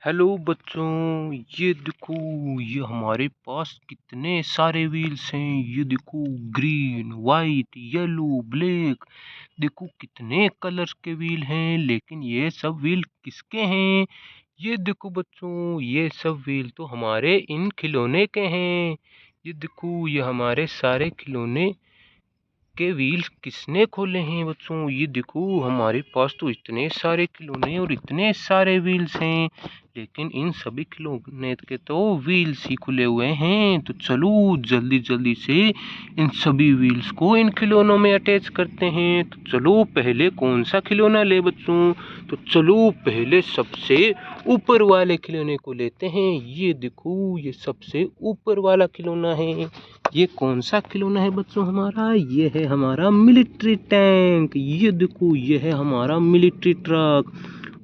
Hello बच्चों, ये देखो। ये हमारे पास कितने सारे व्हील्स हैं। ये देखो, ग्रीन, वाइट, येलो, ब्लैक। देखो कितने कलर्स के व्हील हैं, लेकिन ये सब व्हील किसके हैं? ये देखो बच्चों, ये सब व्हील तो हमारे इन खिलौने के हैं। ये देखो, ये हमारे सारे खिलौने के व्हील्स किसने खोले हैं बच्चों? ये देखो, हमारे पास तो इतने सारे खिलौने और इतने सारे व्हील्स हैं, लेकिन इन सभी खिलौने के तो व्हील्स ही खुले हुए हैं। तो चलो जल्दी जल्दी से इन सभी व्हील्स को इन खिलौनों में अटैच करते हैं। तो चलो पहले कौन सा खिलौना ले बच्चों? तो चलो पहले सबसे ऊपर वाले खिलौने को लेते हैं। ये देखो, ये सबसे ऊपर वाला खिलौना है। ये कौन सा खिलौना है बच्चों हमारा? ये है हमारा मिलिट्री टैंक। ये देखो, ये है हमारा मिलिट्री ट्रक।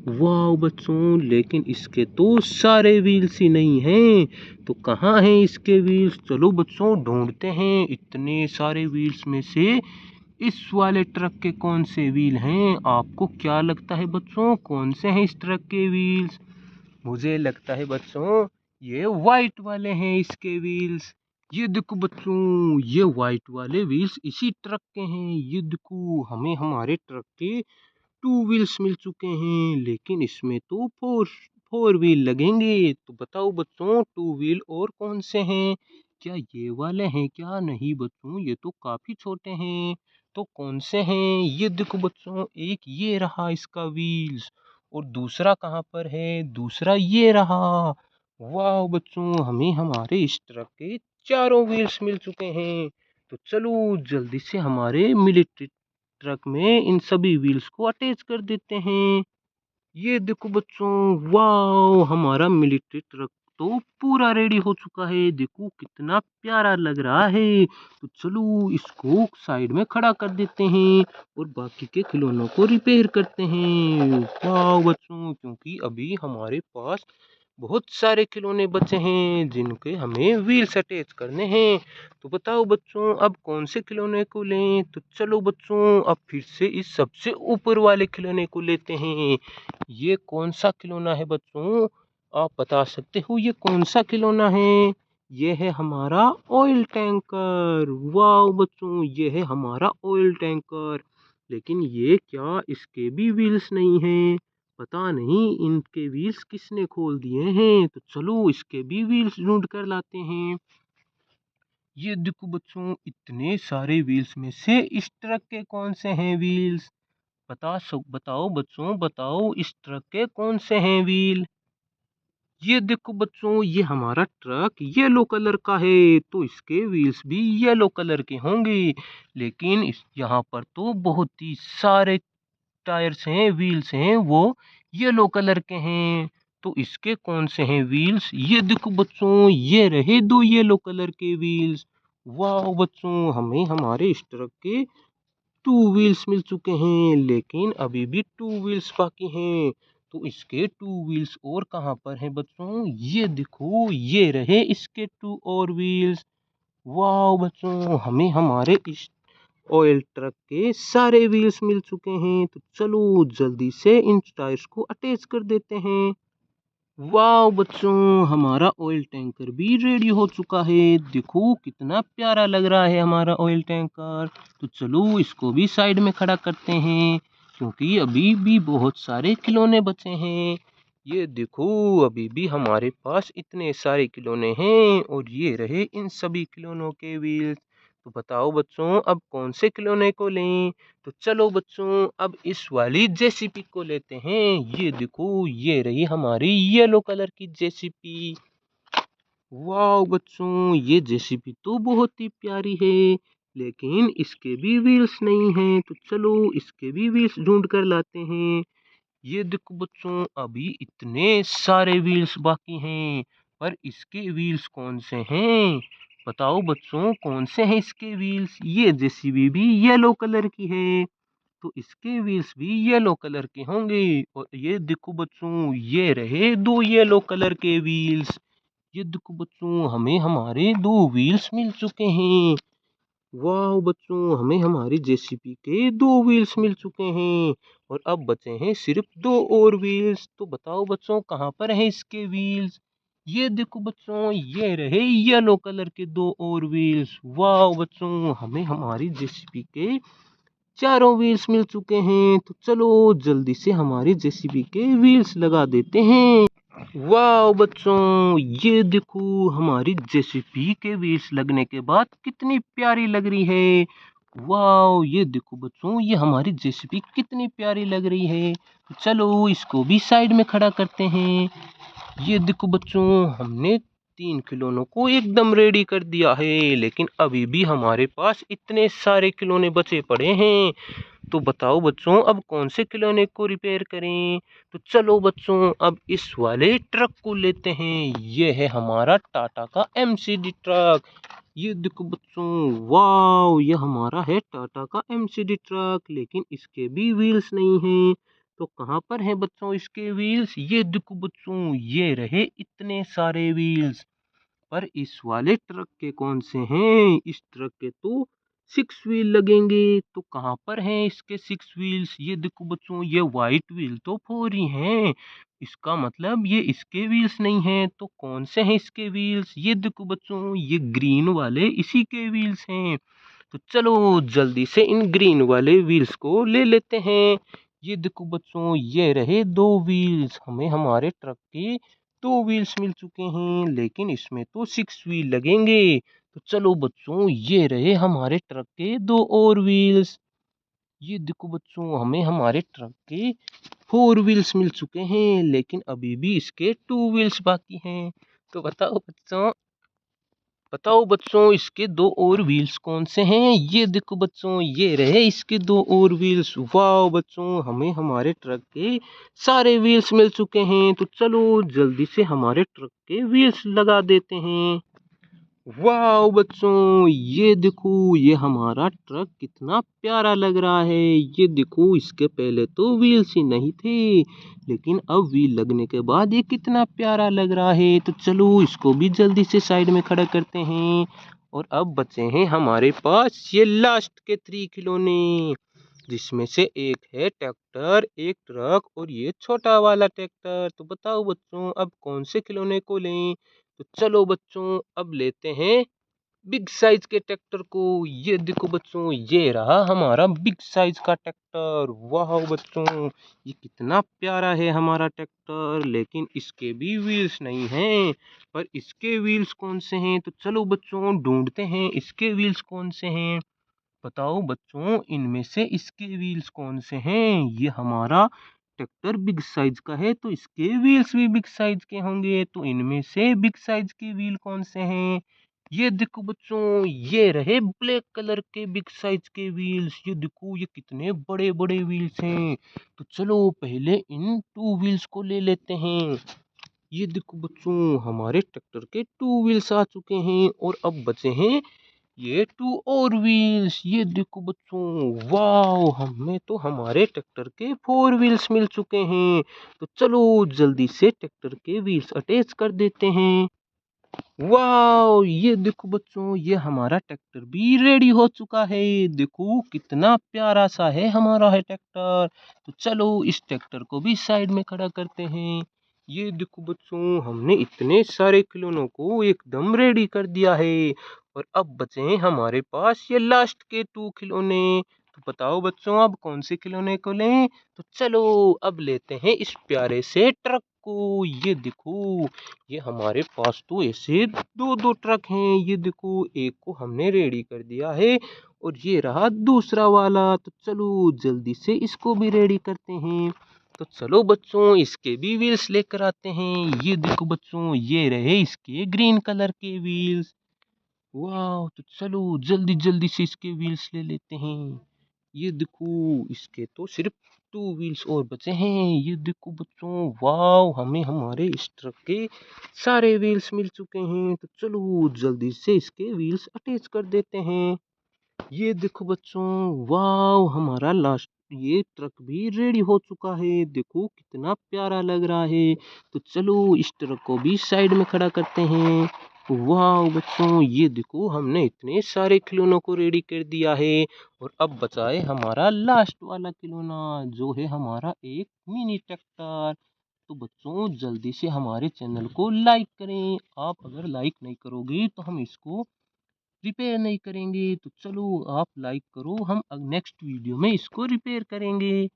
वाह बच्चों, लेकिन इसके तो सारे व्हील्स ही नहीं हैं। तो कहाँ हैं इसके व्हील्स? चलो बच्चों ढूंढते हैं इतने सारे व्हील्स में से इस वाले ट्रक के कौन से व्हील हैं। आपको क्या लगता है बच्चों, कौन से हैं इस ट्रक के व्हील्स? मुझे लगता है बच्चों, ये व्हाइट वाले हैं इसके व्हील्स। ये देखो बच्चों, ये व्हाइट वाले व्हील्स इसी ट्रक के हैं। ये देखो, हमें हमारे ट्रक के टू व्हील्स मिल चुके हैं, लेकिन इसमें तो फोर फोर व्हील लगेंगे। तो बताओ बच्चों, टू व्हील और कौन से हैं? क्या ये वाले हैं क्या? नहीं बच्चों, ये तो काफी छोटे हैं। तो कौन से हैं? ये देखो बच्चों, एक ये रहा इसका व्हील्स, और दूसरा कहाँ पर है? दूसरा ये रहा। वाह बच्चों, हमें हमारे इस ट्रक के चारों व्हील्स मिल चुके हैं। तो चलो जल्दी से हमारे मिलिट्री ट्रक में इन सभी व्हील्स को अटैच कर देते हैं। ये देखो बच्चों, वाह, हमारा मिलिट्री ट्रक तो पूरा रेडी हो चुका है। देखो कितना प्यारा लग रहा है। तो चलो इसको साइड में खड़ा कर देते हैं और बाकी के खिलौनों को रिपेयर करते हैं। वाह बच्चों, क्योंकि अभी हमारे पास बहुत सारे खिलौने बचे हैं जिनके हमें व्हील्स अटैच करने हैं। तो बताओ बच्चों, अब कौन से खिलौने को लें? तो चलो बच्चों, अब फिर से इस सबसे ऊपर वाले खिलौने को लेते हैं। ये कौन सा खिलौना है बच्चों? आप बता सकते हो ये कौन सा खिलौना है? ये है हमारा ऑयल टैंकर। वाह बच्चों, ये है हमारा ऑयल टैंकर। लेकिन ये क्या इसके भी व्हील्स नहीं हैं? पता नहीं इनके व्हील्स किसने खोल दिए हैं। तो चलो इसके भी व्हील्स ढूंढ कर लाते हैं। ये देखो बच्चों, इतने सारे व्हील्स में से इस ट्रक के कौन से हैं व्हील्स? बताओ बच्चों, बताओ इस ट्रक के कौन से हैं व्हील? ये देखो बच्चों, ये हमारा ट्रक येलो कलर का है, तो इसके व्हील्स भी येलो कलर के होंगे। लेकिन इस यहाँ पर तो बहुत ही सारे टायर्स हैं, व्हील्स हैं, वो येलो कलर के हैं। तो इसके कौन से हैं व्हील्स? ये देखो बच्चों, ये रहे दो येलो कलर के व्हील्स। वाह बच्चों, हमें हमारे इस ट्रक के टू व्हील्स मिल चुके हैं, लेकिन अभी भी टू व्हील्स बाकी हैं। तो इसके टू व्हील्स और कहाँ पर हैं बच्चों? ये देखो, ये रहे इसके टू और व्हील्स। वाह बच्चों, हमें हमारे इस ऑयल ट्रक के सारे व्हील्स मिल चुके हैं। तो चलो जल्दी से इन टायर्स को अटैच कर देते हैं। वाह बच्चों, हमारा ऑयल टैंकर भी रेडी हो चुका है। देखो कितना प्यारा लग रहा है हमारा ऑयल टैंकर। तो चलो इसको भी साइड में खड़ा करते हैं, क्योंकि अभी भी बहुत सारे खिलौने बचे हैं। ये देखो, अभी भी हमारे पास इतने सारे खिलौने हैं, और ये रहे इन सभी खिलौनों के व्हील्स। तो बताओ बच्चों, अब कौन से खिलौने को लें? तो चलो बच्चों, अब इस वाली जेसीपी को लेते हैं। ये देखो, ये रही हमारी येलो कलर की जेसीपी। वाह बच्चों, ये जेसीपी तो बहुत ही प्यारी है, लेकिन इसके भी व्हील्स नहीं हैं। तो चलो इसके भी व्हील्स ढूंढ कर लाते हैं। ये देखो बच्चों, अभी इतने सारे व्हील्स बाकी हैं, पर इसके व्हील्स कौन से हैं? बताओ बच्चों, कौन से हैं इसके व्हील्स? ये जेसीबी भी येलो कलर की है, तो इसके व्हील्स भी येलो कलर के होंगे। और ये देखो बच्चों, ये रहे दो येलो कलर के व्हील्स। ये देखो बच्चों, हमें हमारे दो व्हील्स मिल चुके हैं। वाह बच्चों, हमें हमारी जेसीबी के 2 व्हील्स मिल चुके हैं और अब बचे हैं सिर्फ 2 और व्हील्स। तो बताओ बच्चों कहाँ पर हैं इसके व्हील्स? ये देखो बच्चों, ये रहे येलो कलर के 2 और व्हील्स। वाह बच्चों, हमें हमारी जेसीबी के चारों व्हील्स मिल चुके हैं। तो चलो जल्दी से हमारी जेसीबी के व्हील्स लगा देते हैं। वाह बच्चों, ये देखो हमारी जेसीबी के व्हील्स लगने के बाद कितनी प्यारी लग रही है। वाह, ये देखो बच्चों, ये हमारी जेसीबी कितनी प्यारी लग रही है। तो चलो इसको भी साइड में खड़ा करते हैं। ये देखो बच्चों, हमने 3 खिलौनों को एकदम रेडी कर दिया है, लेकिन अभी भी हमारे पास इतने सारे खिलौने बचे पड़े हैं। तो बताओ बच्चों, अब कौन से खिलौने को रिपेयर करें? तो चलो बच्चों, अब इस वाले ट्रक को लेते हैं। ये है हमारा टाटा का एमसीडी ट्रक। ये देखो बच्चों, वाह, ये हमारा है टाटा का एमसीडी ट्रक, लेकिन इसके भी व्हील्स नहीं हैं। तो कहाँ पर है बच्चों इसके व्हील्स? ये देखो बच्चों, ये रहे इतने सारे व्हील्स। पर इस वाले ट्रक के कौन से हैं? इस ट्रक के तो 6 व्हील लगेंगे। तो कहाँ पर हैं इसके 6 व्हील्स? ये देखो बच्चों, ये वाइट व्हील तो 4 ही हैं। इसका मतलब ये इसके व्हील्स नहीं हैं। तो कौन से हैं इसके व्हील्स? ये देखो बच्चों, ये ग्रीन वाले इसी के व्हील्स हैं। तो चलो जल्दी से इन ग्रीन वाले व्हील्स को ले लेते हैं। ये देखो बच्चों, ये रहे 2 व्हील्स। हमें हमारे ट्रक के 2 व्हील्स मिल चुके हैं, लेकिन इसमें तो 6 व्हील लगेंगे। तो चलो बच्चों, ये रहे हमारे ट्रक के 2 और व्हील्स। ये देखो बच्चों, हमें हमारे ट्रक के 4 व्हील्स मिल चुके हैं, लेकिन अभी भी इसके 2 व्हील्स बाकी हैं। तो बताओ बच्चों, इसके 2 और व्हील्स कौन से हैं? ये देखो बच्चों, ये रहे इसके 2 और व्हील्स। वाह बच्चों, हमें हमारे ट्रक के सारे व्हील्स मिल चुके हैं। तो चलो जल्दी से हमारे ट्रक के व्हील्स लगा देते हैं। वाह बच्चों, ये देखो, ये हमारा ट्रक कितना प्यारा लग रहा है। ये देखो, इसके पहले तो व्हील्स ही नहीं थे, लेकिन अब व्हील लगने के बाद ये कितना प्यारा लग रहा है। तो चलो इसको भी जल्दी से साइड में खड़ा करते हैं। और अब बचे हैं हमारे पास ये लास्ट के 3 खिलौने, जिसमें से एक है ट्रैक्टर, एक ट्रक और ये छोटा वाला ट्रैक्टर। तो बताओ बच्चों, अब कौन से खिलौने को लें? तो चलो बच्चों, अब लेते हैं बिग साइज के ट्रैक्टर को। ये देखो बच्चों, ये रहा हमारा बिग साइज का ट्रैक्टर। वाह बच्चों, ये कितना प्यारा है हमारा ट्रैक्टर, लेकिन इसके भी व्हील्स नहीं हैं। पर इसके व्हील्स कौन से हैं? तो चलो बच्चों ढूंढते हैं इसके व्हील्स कौन से हैं। बताओ बच्चों, इनमें से इसके व्हील्स कौन से हैं? ये हमारा ट्रैक्टर बिग साइज का है, तो इसके व्हील्स भी बिग साइज के होंगे। तो इनमें से बिग साइज के व्हील कौन से हैं? ये देखो बच्चों, ये रहे ब्लैक कलर के बिग साइज के व्हील्स। ये देखो, ये कितने बड़े बड़े व्हील्स हैं। तो चलो पहले इन 2 व्हील्स को ले लेते हैं। ये देखो बच्चों, हमारे ट्रैक्टर के 2 व्हील्स आ चुके हैं और अब बचे हैं ये 2 और व्हील्स। ये देखो बच्चों, वाह, हमें तो हमारे ट्रैक्टर के 4 व्हील्स मिल चुके हैं। तो चलो जल्दी से ट्रैक्टर के व्हील्स अटैच कर देते हैं। वाह, ये देखो बच्चों, ये हमारा ट्रैक्टर भी रेडी हो चुका है। देखो कितना प्यारा सा है हमारा है ट्रैक्टर। तो चलो इस ट्रैक्टर को भी साइड में खड़ा करते हैं। ये देखो बच्चों, हमने इतने सारे खिलौनों को एकदम रेडी कर दिया है और अब बचे हैं हमारे पास ये लास्ट के 2 खिलौने। तो बताओ बच्चों, अब कौन से खिलौने को लें? तो चलो अब लेते हैं इस प्यारे से ट्रक को। ये देखो, ये हमारे पास तो ऐसे 2 ट्रक हैं। ये देखो, एक को हमने रेडी कर दिया है और ये रहा दूसरा वाला। तो चलो जल्दी से इसको भी रेडी करते हैं। तो चलो बच्चों, इसके भी व्हील्स लेकर आते हैं। ये देखो बच्चों, ये रहे इसके ग्रीन कलर के व्हील्स। वाह, तो चलो जल्दी जल्दी से इसके व्हील्स ले लेते हैं। ये देखो, इसके तो सिर्फ 2 व्हील्स और बचे हैं। ये देखो बच्चों, वाह, हमें हमारे इस ट्रक के सारे व्हील्स मिल चुके हैं। तो चलो जल्दी से इसके व्हील्स अटैच कर देते हैं। ये देखो बच्चों, वाह, हमारा लास्ट ये ट्रक भी रेडी हो चुका है। देखो कितना प्यारा लग रहा है। तो चलो इस ट्रक को भी साइड में खड़ा करते हैं। वाह बच्चों, ये देखो हमने इतने सारे खिलौनों को रेडी कर दिया है। और अब बचा है हमारा लास्ट वाला खिलौना, जो है हमारा एक मिनी ट्रैक्टर। तो बच्चों जल्दी से हमारे चैनल को लाइक करें। आप अगर लाइक नहीं करोगे तो हम इसको रिपेयर नहीं करेंगे। तो चलो आप लाइक करो, हम नेक्स्ट वीडियो में इसको रिपेयर करेंगे।